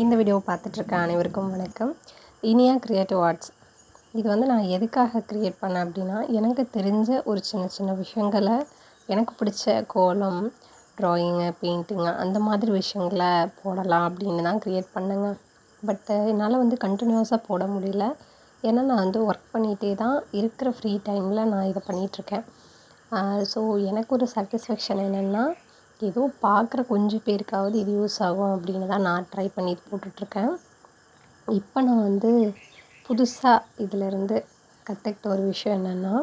இந்த வீடியோவை பார்த்துட்ருக்க அனைவருக்கும் வணக்கம். Iniya creative arts. இது வந்து நான் எதுக்காக க்ரியேட் பண்ணேன் அப்படின்னா, எனக்கு தெரிஞ்ச ஒரு சின்ன சின்ன விஷயங்களை எனக்கு பிடிச்ச கோலம், ட்ராயிங்கு, பெயிண்டிங்கு அந்த மாதிரி விஷயங்களை போடலாம் அப்படின்னு தான் க்ரியேட் பண்ணேங்க. என்னால் வந்து கண்டினியூஸாக போட முடியல. ஏன்னா நான் வந்து ஒர்க் பண்ணிகிட்டே தான் இருக்கிற ஃப்ரீ டைமில் நான் இதை பண்ணிகிட்ருக்கேன். ஸோ எனக்கு ஒரு சாட்டிஸ்ஃபேக்ஷன் என்னென்னா, ஏதோ பார்க்குற கொஞ்சம் பேருக்காவது இது யூஸ் ஆகும் அப்படின்னு தான் நான் ட்ரை பண்ணி போட்டுட்ருக்கேன். இப்போ நான் வந்து புதுசாக இதிலேருந்து கற்றுக்கிட்ட ஒரு விஷயம் என்னென்னா,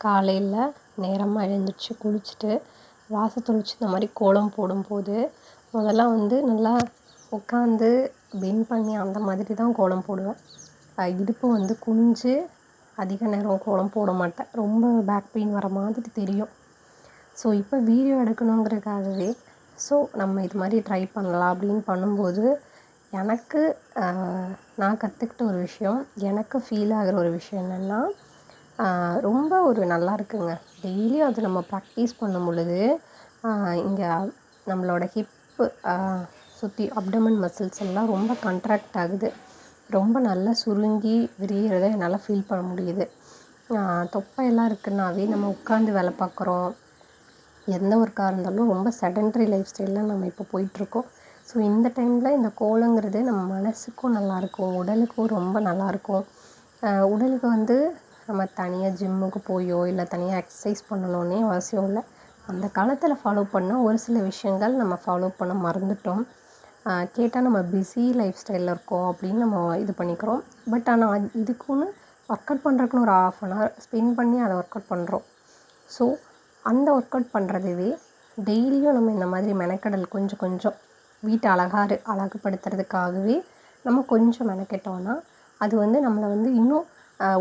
காலையில் நேரமாக எழுந்திரிச்சு குளிச்சுட்டு வாச தொளிச்சு இந்த மாதிரி கோலம் போடும்போது முதல்ல வந்து நல்லா உட்காந்து பெண்ட் பண்ணி அந்த மாதிரி தான் கோலம் போடுவேன். இடுப்பு வந்து குனிஞ்சு அதிக நேரம் கோலம் போட மாட்டேன். ரொம்ப பேக் பெயின் வர மாதிரி தெரியும். ஸோ இப்போ வீடியோ எடுக்கணுங்கிறதுக்காகவே நம்ம இது மாதிரி ட்ரை பண்ணலாம் அப்படின்னு பண்ணும்போது எனக்கு நான் கற்றுக்கிட்ட ஒரு விஷயம், எனக்கு ஃபீல் ஆகிற ஒரு விஷயம் என்னென்னா, ரொம்ப ஒரு நல்லா இருக்குங்க. டெய்லியும் அது நம்ம ப்ராக்டிஸ் பண்ணும் பொழுது இங்கே நம்மளோட ஹிப்பு சுற்றி அப்டமன் மசில்ஸ் எல்லாம் ரொம்ப கண்ட்ராக்ட் ஆகுது. ரொம்ப நல்லா சுருங்கி விரிகிறத என்னால் ஃபீல் பண்ண முடியுது. தொப்பையெல்லாம் இருக்குன்னாவே நம்ம உட்காந்து வேலை பார்க்குறோம். எந்த ஒர்க்காக இருந்தாலும் ரொம்ப செடன்ட்ரி லைஃப் ஸ்டைலில் நம்ம இப்போ போயிட்டுருக்கோம். ஸோ இந்த டைமில் இந்த கோலங்கிறது நம்ம மனசுக்கும் நல்லாயிருக்கும், உடலுக்கும் ரொம்ப நல்லாயிருக்கும். உடலுக்கு வந்து நம்ம தனியாக ஜிம்முக்கு போயோ இல்லை தனியாக எக்ஸசைஸ் பண்ணணுன்னே அவசியம் இல்லை. அந்த காலத்தில் ஃபாலோ பண்ண ஒரு சில விஷயங்கள் நம்ம ஃபாலோ பண்ண மறந்துட்டோம். கேட்டால் நம்ம பிஸி லைஃப் ஸ்டைலில் இருக்கோம் அப்படின்னு நம்ம இது பண்ணிக்கிறோம். ஆனால் இதுக்குன்னு ஒர்க் அவுட் பண்ணுறதுக்குன்னு ஒரு 1/2 அன் ஹவர் ஸ்பெண்ட் பண்ணி அதை ஒர்க் அவுட் பண்ணுறோம். ஸோ அந்த ஒர்க் அவுட் பண்ணுறதுவே டெய்லியும் நம்ம இந்த மாதிரி மெனக்கெடல் கொஞ்சம் கொஞ்சம் வீட்டை அழகுபடுத்துறதுக்காகவே நம்ம கொஞ்சம் மெனக்கெட்டோன்னா அது வந்து நம்மளை வந்து இன்னும்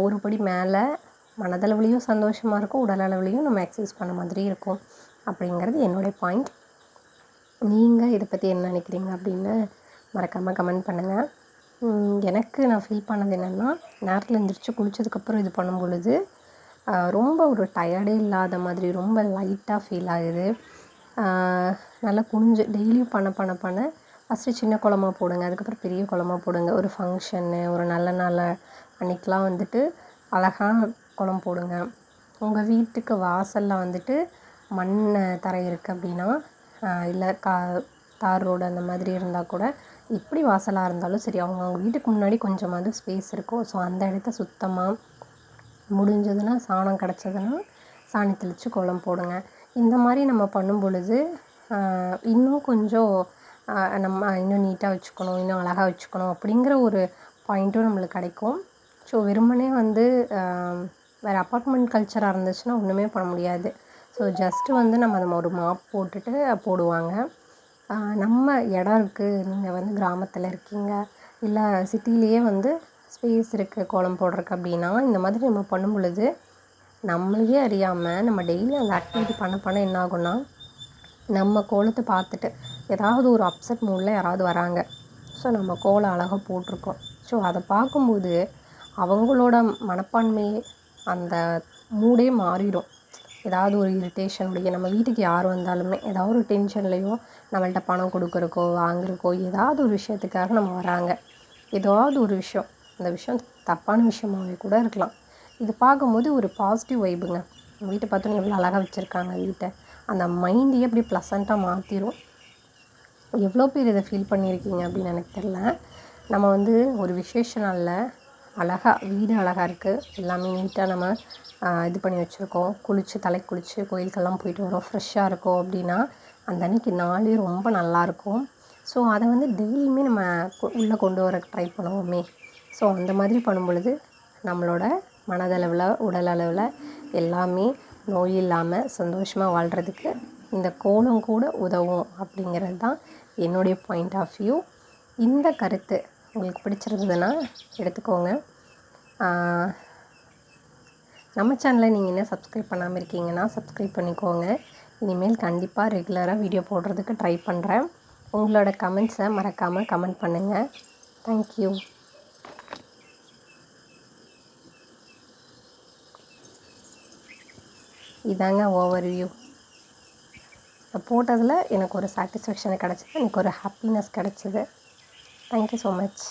ஒரு படி மேலே மனதளவுலேயும் சந்தோஷமாக இருக்கும், உடல் அளவுலேயும் நம்ம எக்ஸசைஸ் பண்ண மாதிரி இருக்கும் அப்படிங்கிறது என்னுடைய பாயிண்ட். நீங்கள் இதை பற்றி என்ன நினைக்கிறீங்க அப்படின்னு மறக்காமல் கமெண்ட் பண்ணுங்கள். எனக்கு நான் ஃபீல் பண்ணது என்னென்னா, நேரத்தில் எழுந்திரிச்சு குளித்ததுக்கப்புறம் இது பண்ணும் பொழுது ரொம்ப ஒரு டயர்டே இல்லாத மாதிரி ரொம்ப லைட்டாக ஃபீல் ஆகுது. நல்லா குனிஞ்சு டெய்லியும் பண்ண ஃபஸ்ட்டு சின்ன கோலமாக போடுங்க, அதுக்கப்புறம் பெரிய கோலமாக போடுங்க. ஒரு ஃபங்க்ஷன்னு, ஒரு நல்ல நாள் அன்றைக்கெலாம் வந்துட்டு அழகாக கோலம் போடுங்க. உங்கள் வீட்டுக்கு வாசலில் வந்துட்டு மண் தரை இருக்குது அப்படின்னா, இல்லை தார் ரோடு அந்த மாதிரி இருந்தால் கூட, எப்படி வாசலாக இருந்தாலும் சரி, அவங்க வீட்டுக்கு முன்னாடி கொஞ்சமாவது ஸ்பேஸ் இருக்கும். ஸோ அந்த இடத்த சுத்தமாக முடிஞ்சதுன்னா சாணம் கிடச்சதுன்னா சாணி தெளித்து கோலம் போடுங்க. இந்த மாதிரி நம்ம பண்ணும் பொழுது இன்னும் கொஞ்சம் நம்ம இன்னும் நீட்டாக வச்சுக்கணும், இன்னும் அழகாக வச்சுக்கணும் அப்படிங்கிற ஒரு பாயிண்ட்டும் நம்மளுக்கு கிடைக்கும். ஸோ வெறுமனே வந்து வேறு அப்பார்ட்மெண்ட் கல்ச்சராக இருந்துச்சுன்னா ஒன்றுமே பண்ண முடியாது. ஸோ ஜஸ்ட்டு வந்து நம்ம ஒரு மாப் போட்டுட்டு போடுவாங்க. நம்ம இடம் இருக்குது, நீங்கள் வந்து கிராமத்தில் இருக்கீங்க, இல்லை சிட்டிலேயே வந்து ஸ்பேஸ் இருக்குது கோலம் போடுறதுக்கு அப்படின்னா, இந்த மாதிரி நம்ம பண்ணும் பொழுது நம்மளையே அறியாமல் நம்ம டெய்லி அந்த ஆக்டிவிட்டி பண்ண என்ன ஆகும்னா, நம்ம கோலத்தை பார்த்துட்டு ஏதாவது ஒரு அப்செட் மூடில் யாராவது வராங்க. ஸோ நம்ம கோலம் அழகாக போட்டிருக்கோம். ஸோ அதை பார்க்கும்போது அவங்களோட மனப்பான்மையே அந்த மூடே மாறிடும். ஏதாவது ஒரு இரிட்டேஷனுடைய நம்ம வீட்டுக்கு யார் வந்தாலுமே ஏதாவது ஒரு டென்ஷன்லேயோ, நம்மள்ட்ட பணம் கொடுக்குறக்கோ வாங்குறக்கோ ஏதாவது ஒரு விஷயத்துக்காக நம்ம வராங்க. ஏதாவது ஒரு விஷயம், அந்த விஷயம் தப்பான விஷயமாகவே கூட இருக்கலாம். இது பார்க்கும்போது ஒரு பாசிட்டிவ் வைபுங்க. வீட்டை பார்த்தோன்னே எவ்வளோ அழகாக வச்சுருக்காங்க வீட்டை, அந்த மைண்டையே அப்படியே ப்ளசண்ட்டாக மாற்றிடும். எவ்வளோ பேர் இதை ஃபீல் பண்ணியிருக்கீங்க அப்படின்னு எனக்கு தெரில. நம்ம வந்து ஒரு விசேஷ நாளில் அழகாக வீடு அழகாக இருக்குது, எல்லாமே நீட்டாக நம்ம இது பண்ணி வச்சுருக்கோம், தலைக்கு குளித்து கோயிலுக்கெல்லாம் போயிட்டு வரோம், ஃப்ரெஷ்ஷாக இருக்கோம் அப்படின்னா அந்த அன்றைக்கி நாளே ரொம்ப நல்லாயிருக்கும். ஸோ அதை வந்து டெய்லியுமே நம்ம உள்ளே கொண்டு வர ட்ரை பண்ணுவோமே. ஸோ அந்த மாதிரி பண்ணும் பொழுது நம்மளோட மனதளவில், உடல் அளவில் எல்லாமே நோய் இல்லாமல் சந்தோஷமாக வாழ்கிறதுக்கு இந்த கோலம் கூட உதவும் அப்படிங்கிறது தான் என்னுடைய பாயிண்ட் ஆஃப் வியூ. இந்த கருத்து உங்களுக்கு பிடிச்சிருந்ததுன்னா எடுத்துக்கோங்க. நம்ம சேனலை நீங்கள் என்ன சப்ஸ்கிரைப் பண்ணாமல் இருக்கீங்கன்னா சப்ஸ்கிரைப் பண்ணிக்கோங்க. இனிமேல் கண்டிப்பாக ரெகுலராக வீடியோ போடுறதுக்கு ட்ரை பண்ணுறேன். உங்களோட கமெண்ட்ஸை மறக்காமல் கமெண்ட் பண்ணுங்கள். தேங்க்யூ. இதாங்க ஓவர்வியூ. போட்டதில் எனக்கு ஒரு சாட்டிஸ்ஃபேக்ஷன் கிடச்சிது, எனக்கு ஒரு ஹாப்பினஸ் கிடச்சிது. Thank you so much.